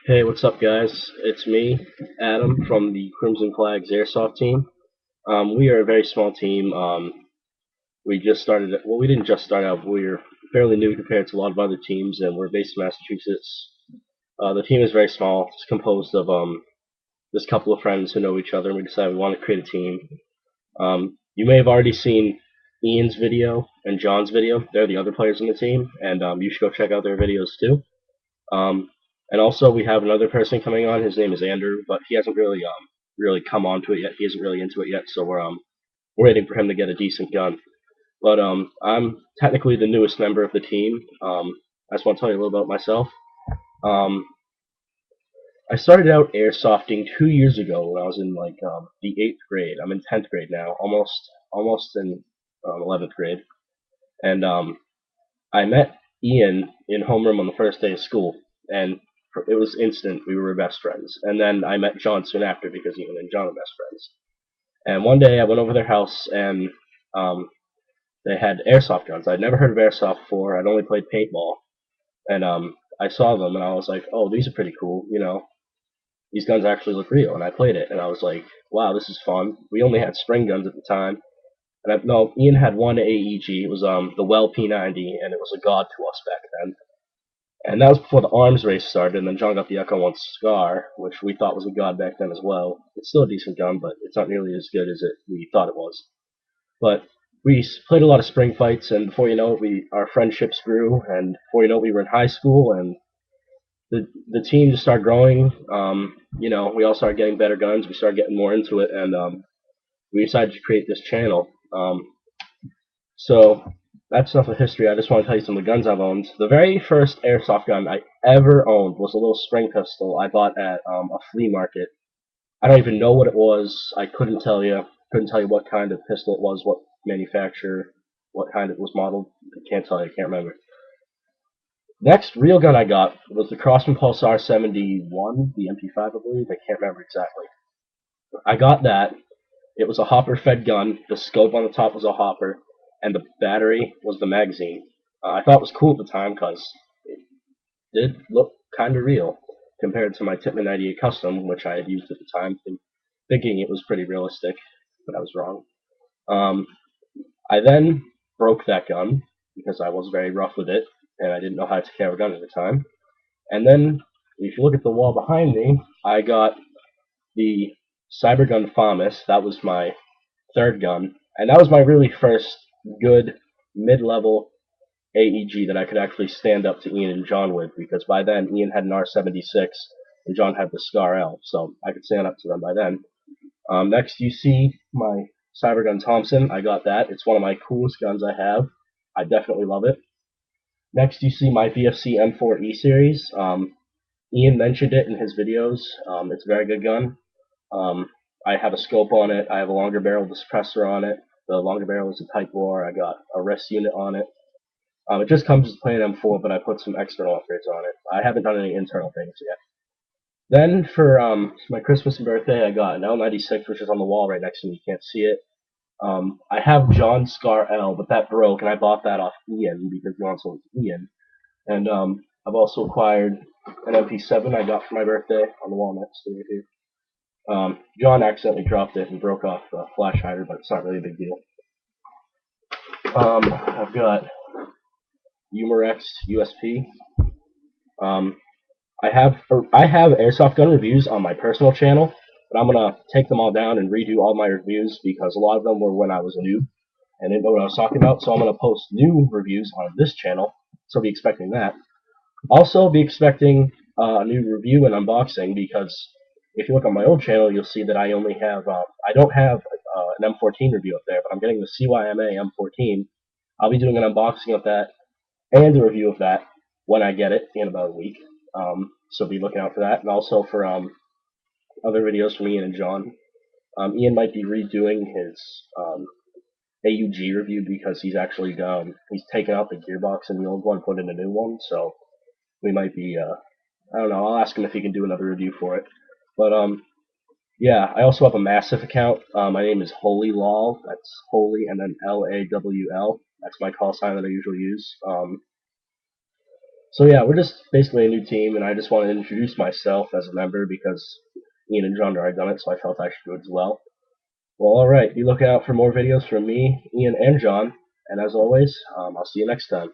Hey, what's up, guys? It's me, Adam, from the Crimson Flags Airsoft team. We are a very small team. We just started. Well, we didn't just start out. But we're fairly new compared to a lot of other teams, and we're based in Massachusetts. The team is very small. It's composed of just a couple of friends who know each other, and we decided we want to create a team. You may have already seen Ian's video and John's video. They're the other players on the team, and you should go check out their videos too. Um, and also we have another person coming on. His name is Andrew, but he hasn't really come onto it yet. He isn't really into it yet, so we're waiting for him to get a decent gun. But I'm technically the newest member of the team. I just want to tell you a little about myself. Um, I started out airsofting 2 years ago when I was in the 8th grade. I'm in 10th grade now, almost in 11th grade, and I met Ian in homeroom on the first day of school, and it was instant. We were best friends. And then I met John soon after because Ian and John are best friends. And one day I went over their house, and um, they had airsoft guns. I'd never heard of airsoft before. I'd only played paintball, and I saw them, and I was like, "Oh, these are pretty cool. These guns actually look real." And I played it, and I was like, "Wow, this is fun." We only had spring guns at the time, and no, Ian had one AEG. It was the Well P90, and it was a god to us back then. And that was before the arms race started, and then John got the Echo 1 Scar, which we thought was a god back then as well. It's still a decent gun, but it's not nearly as good as we thought it was. But we played a lot of spring fights, and before you know it, our friendships grew, and before you know it, we were in high school, and the team just started growing. We all started getting better guns. We started getting more into it, and we decided to create this channel. So that's enough of history. I just want to tell you some of the guns I've owned. The very first airsoft gun I ever owned was a little spring pistol I bought at a flea market. I don't even know what it was. I couldn't tell you. Couldn't tell you what kind of pistol it was, what manufacturer, what kind it was modeled. I can't tell you. I can't remember. Next real gun I got was the Crossman Pulsar 71, the MP5, I believe. I can't remember exactly. I got that. It was a hopper-fed gun. The scope on the top was a hopper, and the battery was the magazine. I thought it was cool at the time because it did look kind of real compared to my Tippmann 98 Custom, which I had used at the time, thinking it was pretty realistic, but I was wrong. I then broke that gun because I was very rough with it, and I didn't know how to carry a gun at the time. And then, if you look at the wall behind me, I got the Cybergun FAMAS. That was my third gun, and that was my really first good mid-level AEG that I could actually stand up to Ian and John with, because by then Ian had an R76 and John had the Scar L, so I could stand up to them by then. Next, you see my Cybergun Thompson. I got that. It's one of my coolest guns I have. I definitely love it. Next, you see my VFC M4E series. Ian mentioned it in his videos. It's a very good gun. I have a scope on it. I have a longer barrel suppressor on it. The longer barrel is a Type bore. I got a rest unit on it. It just comes as plain M4, but I put some external upgrades on it. I haven't done any internal things yet. Then for my Christmas and birthday, I got an L96, which is on the wall right next to me. You can't see it. I have John's Scar L, but that broke, and I bought that off Ian because he wants one with Ian. And I've also acquired an MP7 I got for my birthday on the wall next to me here. John accidentally dropped it and broke off the flash hider, but it's not really a big deal. I've got Humorex USP. Um, I have airsoft gun reviews on my personal channel, but I'm gonna take them all down and redo all my reviews because a lot of them were when I was a noob and didn't know what I was talking about. So I'm gonna post new reviews on this channel. So be expecting that. Also, be expecting a new review and unboxing because if you look on my old channel, you'll see that I only have I don't have an M14 review up there, but I'm getting the CYMA M14. I'll be doing an unboxing of that and a review of that when I get it in about a week. So be looking out for that, and also for other videos from Ian and John. Ian might be redoing his AUG review because he's taken out the gearbox in the old one, put in a new one. So we might be I don't know. I'll ask him if he can do another review for it. But yeah, I also have a Massive account. My name is Holy Lol. That's Holy and then LAWL. That's my call sign that I usually use. So yeah, we're just basically a new team, and I just wanted to introduce myself as a member because Ian and John had already done it, so I felt I should do it as well. Well, all right. Be looking out for more videos from me, Ian, and John. And as always, I'll see you next time.